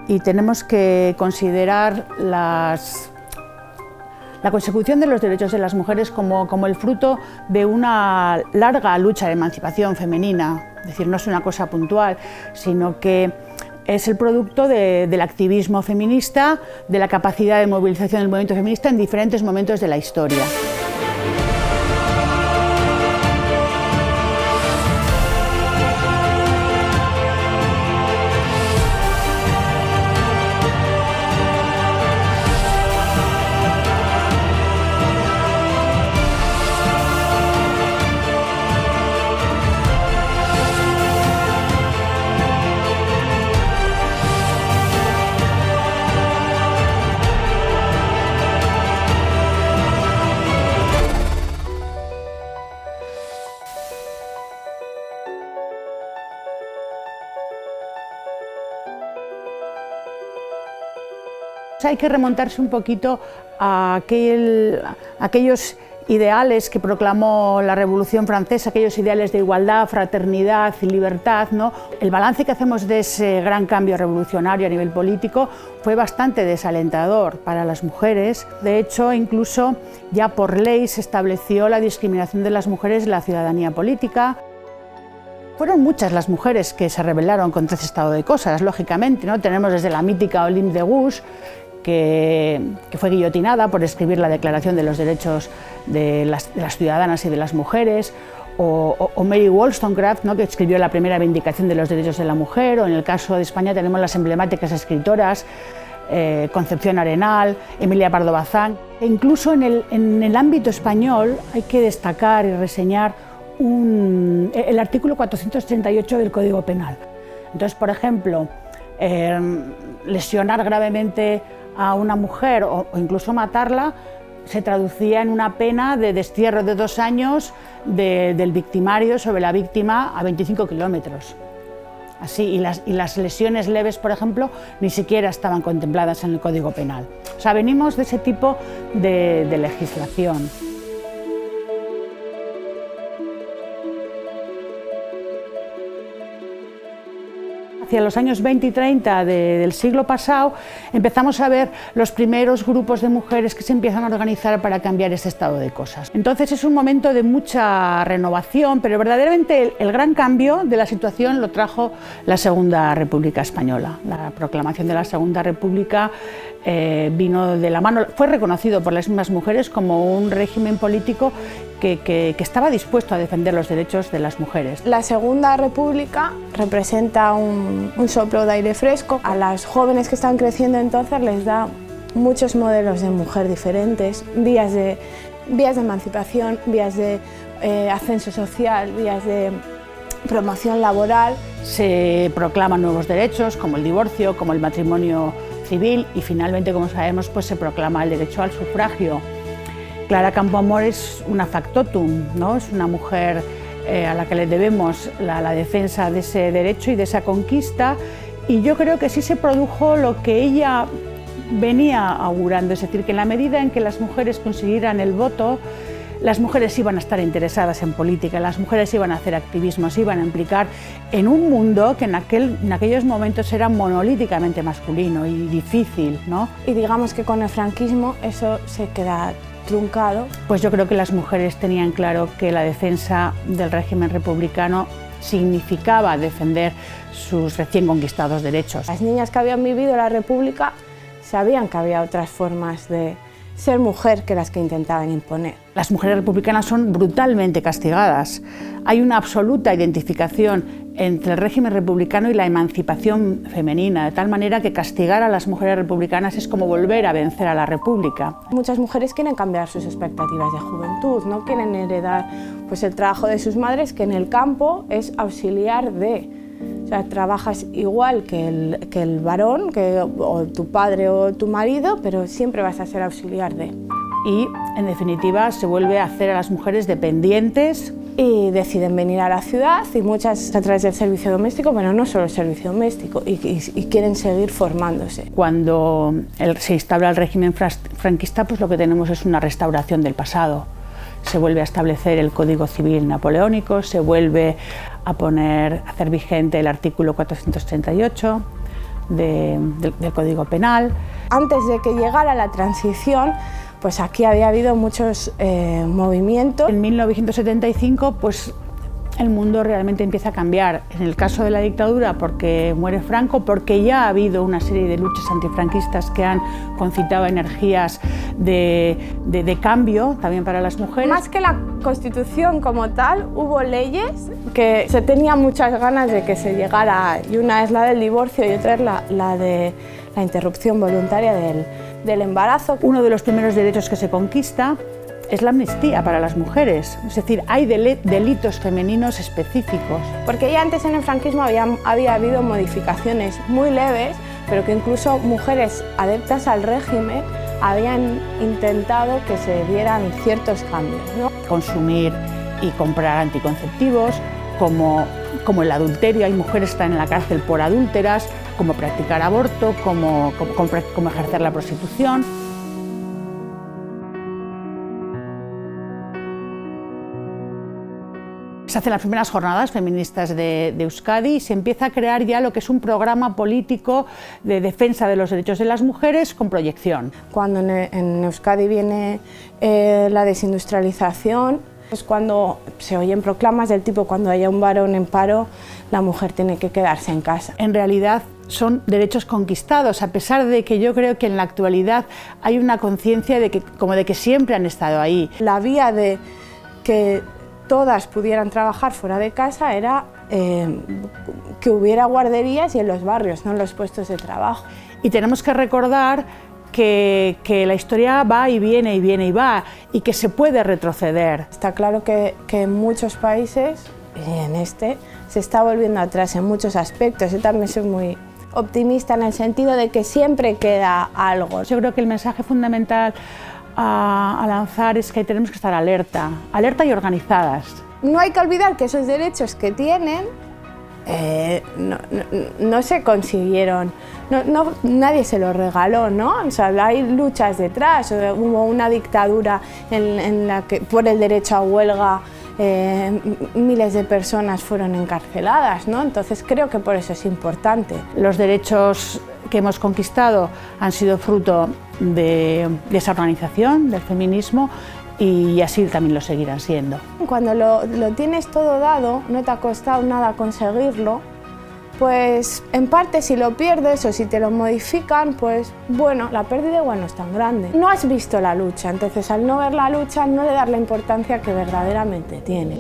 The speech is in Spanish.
y tenemos que considerar la consecución de los derechos de las mujeres como el fruto de una larga lucha de emancipación femenina. Es decir, no es una cosa puntual, sino que es el producto del activismo feminista, de la capacidad de movilización del movimiento feminista en diferentes momentos de la historia. Hay que remontarse un poquito a aquellos ideales que proclamó la Revolución Francesa, aquellos ideales de igualdad, fraternidad y libertad, ¿no? El balance que hacemos de ese gran cambio revolucionario a nivel político fue bastante desalentador para las mujeres. De hecho, incluso ya por ley se estableció la discriminación de las mujeres en la ciudadanía política. Fueron muchas las mujeres que se rebelaron contra ese estado de cosas, lógicamente, ¿no? Tenemos desde la mítica Olympe de Gouges, que fue guillotinada por escribir la Declaración de los Derechos de las Ciudadanas y de las Mujeres, o Mary Wollstonecraft, ¿no? Que escribió la primera Vindicación de los Derechos de la Mujer, o en el caso de España tenemos las emblemáticas escritoras Concepción Arenal, Emilia Pardo Bazán. E incluso en el ámbito español hay que destacar y reseñar el artículo 438 del Código Penal. Entonces, por ejemplo, lesionar gravemente a una mujer o incluso matarla se traducía en una pena de destierro de 2 años del victimario sobre la víctima a 25 kilómetros. Así, y las lesiones leves, por ejemplo, ni siquiera estaban contempladas en el Código Penal. O sea, venimos de ese tipo de legislación. Hacia los años 20 y 30 del siglo pasado empezamos a ver los primeros grupos de mujeres que se empiezan a organizar para cambiar ese estado de cosas. Entonces es un momento de mucha renovación, pero verdaderamente el gran cambio de la situación lo trajo la Segunda República Española. La proclamación de la Segunda República vino de la mano, fue reconocido por las mismas mujeres como un régimen político que estaba dispuesto a defender los derechos de las mujeres. La Segunda República representa un soplo de aire fresco. A las jóvenes que están creciendo entonces les da muchos modelos de mujer diferentes, vías de emancipación, vías de ascenso social, vías de promoción laboral. Se proclaman nuevos derechos como el divorcio, como el matrimonio civil y finalmente, como sabemos, pues se proclama el derecho al sufragio. Clara Campoamor es una factotum, ¿no? Es una mujer a la que le debemos la defensa de ese derecho y de esa conquista, y yo creo que sí se produjo lo que ella venía augurando, es decir, que en la medida en que las mujeres consiguieran el voto, las mujeres iban a estar interesadas en política, las mujeres iban a hacer activismo, se iban a implicar en un mundo que en aquellos momentos era monolíticamente masculino y difícil, ¿no? Y digamos que con el franquismo eso se queda truncado. Pues yo creo que las mujeres tenían claro que la defensa del régimen republicano significaba defender sus recién conquistados derechos. Las niñas que habían vivido la República sabían que había otras formas de ser mujer que las que intentaban imponer. Las mujeres republicanas son brutalmente castigadas. Hay una absoluta identificación entre el régimen republicano y la emancipación femenina, de tal manera que castigar a las mujeres republicanas es como volver a vencer a la República. Muchas mujeres quieren cambiar sus expectativas de juventud, no quieren heredar pues, el trabajo de sus madres, que en el campo es auxiliar de. O sea, trabajas igual que el varón, o tu padre o tu marido, pero siempre vas a ser auxiliar de. Y, en definitiva, se vuelve a hacer a las mujeres dependientes. Y deciden venir a la ciudad, y muchas a través del servicio doméstico, pero no solo el servicio doméstico, y quieren seguir formándose. Cuando se instaura el régimen franquista, pues lo que tenemos es una restauración del pasado. Se vuelve a establecer el Código Civil napoleónico, se vuelve a hacer vigente el artículo 438, del Código Penal. Antes de que llegara la transición, pues aquí había habido muchos movimientos. En 1975, pues el mundo realmente empieza a cambiar. En el caso de la dictadura, porque muere Franco, porque ya ha habido una serie de luchas antifranquistas que han concitado energías de cambio también para las mujeres. Más que la Constitución como tal, hubo leyes que se tenía muchas ganas de que se llegara, y una es la del divorcio y otra es la de la interrupción voluntaria del embarazo. Uno de los primeros derechos que se conquista es la amnistía para las mujeres, es decir, hay delitos femeninos específicos. Porque ya antes en el franquismo había habido modificaciones muy leves, pero que incluso mujeres adeptas al régimen habían intentado que se dieran ciertos cambios, ¿no? Consumir y comprar anticonceptivos, como el adulterio, hay mujeres que están en la cárcel por adúlteras, como practicar aborto, como ejercer la prostitución. Se hacen las primeras jornadas feministas de Euskadi y se empieza a crear ya lo que es un programa político de defensa de los derechos de las mujeres con proyección. Cuando en Euskadi viene la desindustrialización, es cuando se oyen proclamas del tipo: cuando haya un varón en paro, la mujer tiene que quedarse en casa. En realidad son derechos conquistados, a pesar de que yo creo que en la actualidad hay una conciencia de que siempre han estado ahí. La vía de que todas pudieran trabajar fuera de casa era que hubiera guarderías y en los barrios, no en los puestos de trabajo. Y tenemos que recordar que la historia va y viene y viene y va, y que se puede retroceder. Está claro que en muchos países, y en este, se está volviendo atrás en muchos aspectos. Yo también soy muy optimista en el sentido de que siempre queda algo. Yo creo que el mensaje fundamental a lanzar es que tenemos que estar alerta y organizadas. No hay que olvidar que esos derechos que tienen no se consiguieron, nadie se los regaló, ¿no? O sea, hay luchas detrás, hubo una dictadura en la que por el derecho a huelga miles de personas fueron encarceladas, ¿no? Entonces creo que por eso es importante. Los derechos que hemos conquistado han sido fruto de esa organización, del feminismo, y así también lo seguirán siendo. Cuando lo tienes todo dado, no te ha costado nada conseguirlo, pues en parte si lo pierdes o si te lo modifican, pues bueno, la pérdida igual no es tan grande. No has visto la lucha, entonces al no ver la lucha no le das la importancia que verdaderamente tiene.